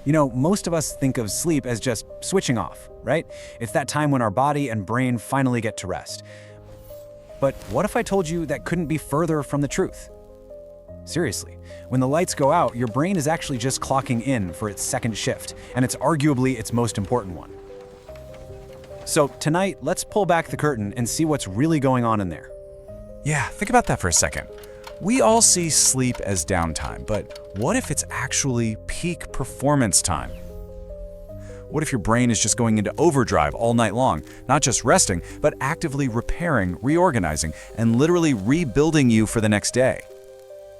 You know, most of us think of sleep as just switching off, right? It's that time when our body and brain finally get to rest. But what if I told you that couldn't be further from the truth? Seriously, when the lights go out, your brain is actually just clocking in for its second shift, and it's arguably its most important one. So tonight, let's pull back the curtain and see what's really going on in there. Yeah, think about that for a second. We all see sleep as downtime, but what if it's actually peak performance time? What if your brain is just going into overdrive all night long, not just resting, but actively repairing, reorganizing, and literally rebuilding you for the next day?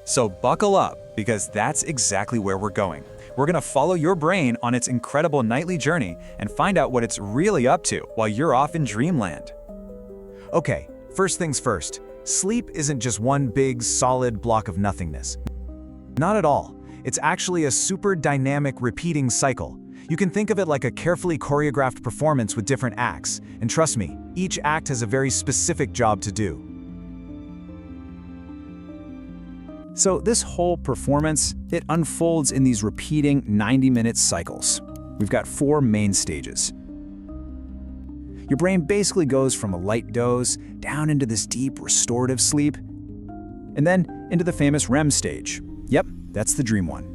So buckle up, because that's exactly where we're going. We're gonna follow your brain on its incredible nightly journey and find out what it's really up to while you're off in dreamland. Okay, first things first. Sleep isn't just one big, solid block of nothingness. Not at all. It's actually a super dynamic, repeating cycle. You can think of it like a carefully choreographed performance with different acts. And trust me, each act has a very specific job to do. So this whole performance, it unfolds in these repeating 90-minute cycles. We've got 4 main stages. Your brain basically goes from a light doze down into this deep restorative sleep, and then into the famous REM stage. Yep, that's the dream one.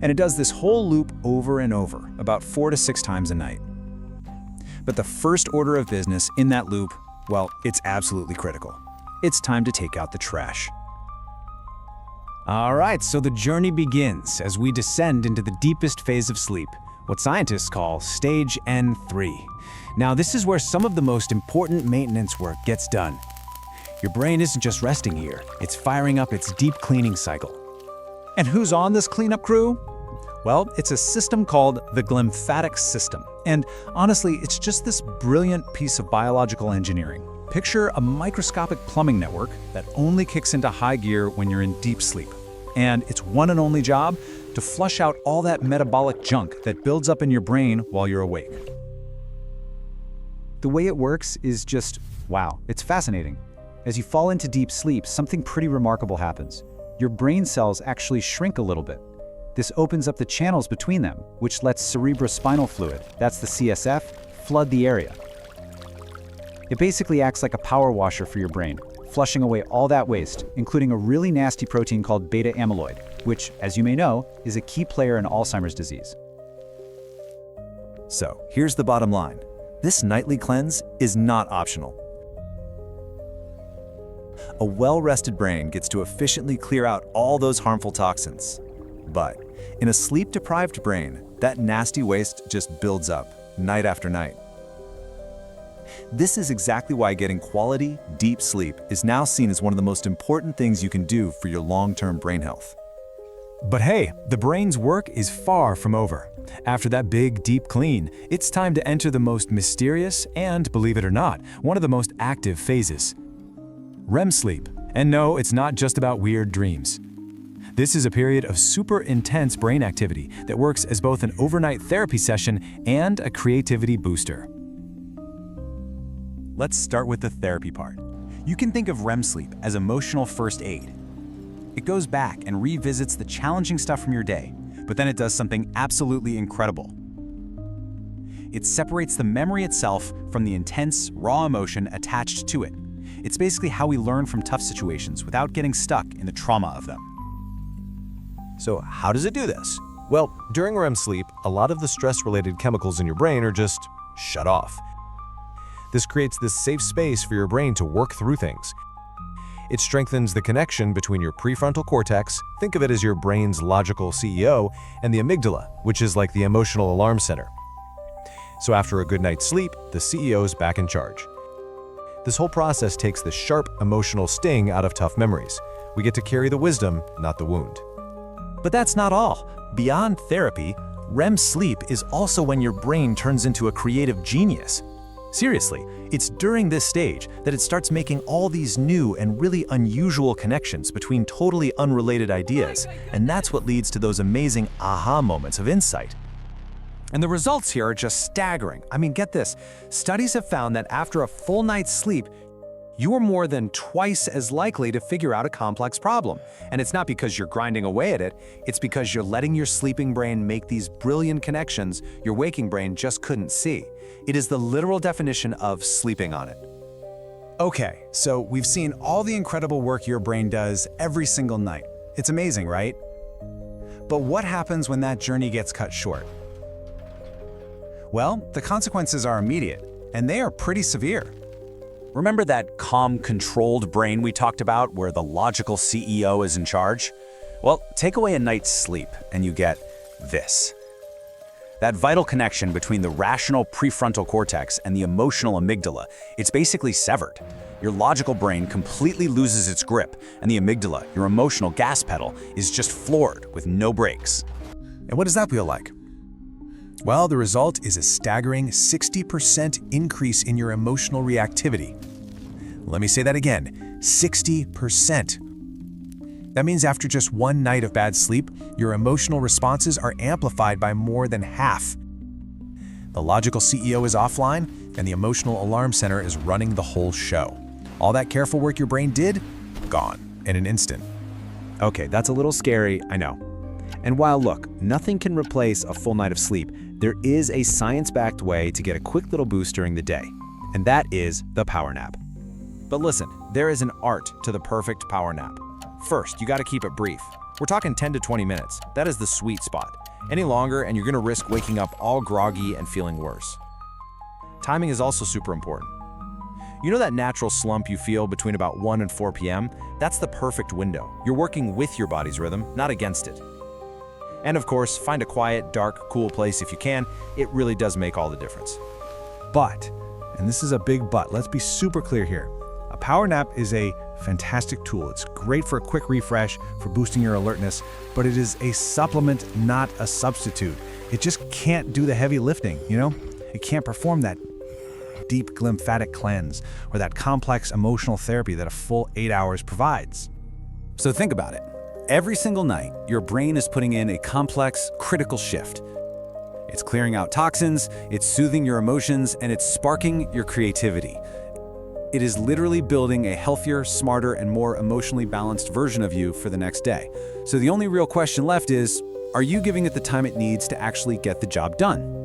And it does this whole loop over and over, about 4 to 6 times a night. But the first order of business in that loop, well, it's absolutely critical. It's time to take out the trash. All right, so the journey begins as we descend into the deepest phase of sleep, what scientists call stage N3. Now, this is where some of the most important maintenance work gets done. Your brain isn't just resting here, it's firing up its deep cleaning cycle. And who's on this cleanup crew? Well, it's a system called the glymphatic system. And honestly, it's just this brilliant piece of biological engineering. Picture a microscopic plumbing network that only kicks into high gear when you're in deep sleep. And its one and only job? To flush out all that metabolic junk that builds up in your brain while you're awake. The way it works is just, wow, it's fascinating. As you fall into deep sleep, something pretty remarkable happens. Your brain cells actually shrink a little bit. This opens up the channels between them, which lets cerebrospinal fluid, that's the CSF, flood the area. It basically acts like a power washer for your brain, flushing away all that waste, including a really nasty protein called beta amyloid, which, as you may know, is a key player in Alzheimer's disease. So, here's the bottom line. This nightly cleanse is not optional. A well-rested brain gets to efficiently clear out all those harmful toxins. But in a sleep-deprived brain, that nasty waste just builds up, night after night. This is exactly why getting quality, deep sleep is now seen as one of the most important things you can do for your long-term brain health. But hey, the brain's work is far from over. After that big, deep clean, it's time to enter the most mysterious and, believe it or not, one of the most active phases. REM sleep. And no, it's not just about weird dreams. This is a period of super intense brain activity that works as both an overnight therapy session and a creativity booster. Let's start with the therapy part. You can think of REM sleep as emotional first aid. It goes back and revisits the challenging stuff from your day, but then it does something absolutely incredible. It separates the memory itself from the intense, raw emotion attached to it. It's basically how we learn from tough situations without getting stuck in the trauma of them. So how does it do this? Well, during REM sleep, a lot of the stress-related chemicals in your brain are just shut off. This creates this safe space for your brain to work through things. It strengthens the connection between your prefrontal cortex, think of it as your brain's logical CEO, and the amygdala, which is like the emotional alarm center. So after a good night's sleep, the CEO is back in charge. This whole process takes the sharp emotional sting out of tough memories. We get to carry the wisdom, not the wound. But that's not all. Beyond therapy, REM sleep is also when your brain turns into a creative genius. Seriously, it's during this stage that it starts making all these new and really unusual connections between totally unrelated ideas, and that's what leads to those amazing aha moments of insight. And the results here are just staggering. I mean, get this. Studies have found that after a full night's sleep, you are more than twice as likely to figure out a complex problem. And it's not because you're grinding away at it, it's because you're letting your sleeping brain make these brilliant connections your waking brain just couldn't see. It is the literal definition of sleeping on it. Okay, so we've seen all the incredible work your brain does every single night. It's amazing, right? But what happens when that journey gets cut short? Well, the consequences are immediate, and they are pretty severe. Remember that calm, controlled brain we talked about where the logical CEO is in charge? Well, take away a night's sleep and you get this. That vital connection between the rational prefrontal cortex and the emotional amygdala, it's basically severed. Your logical brain completely loses its grip, and the amygdala, your emotional gas pedal, is just floored with no brakes. And what does that feel like? Well, the result is a staggering 60% increase in your emotional reactivity. Let me say that again, 60%. That means after just one night of bad sleep, your emotional responses are amplified by more than half. The logical CEO is offline, and the emotional alarm center is running the whole show. All that careful work your brain did, gone in an instant. Okay, that's a little scary, I know. And while, look, nothing can replace a full night of sleep, there is a science-backed way to get a quick little boost during the day, and that is the power nap. But listen, there is an art to the perfect power nap. First, you gotta keep it brief. We're talking 10 to 20 minutes. That is the sweet spot. Any longer, and you're gonna risk waking up all groggy and feeling worse. Timing is also super important. You know that natural slump you feel between about 1 and 4 p.m.? That's the perfect window. You're working with your body's rhythm, not against it. And of course, find a quiet, dark, cool place if you can. It really does make all the difference. But, and this is a big but, let's be super clear here. A power nap is a fantastic tool. It's great for a quick refresh, for boosting your alertness, but it is a supplement, not a substitute. It just can't do the heavy lifting, you know? It can't perform that deep lymphatic cleanse or that complex emotional therapy that a full 8 hours provides. So think about it. Every single night, your brain is putting in a complex, critical shift. It's clearing out toxins, it's soothing your emotions, and it's sparking your creativity. It is literally building a healthier, smarter, and more emotionally balanced version of you for the next day. So the only real question left is, are you giving it the time it needs to actually get the job done?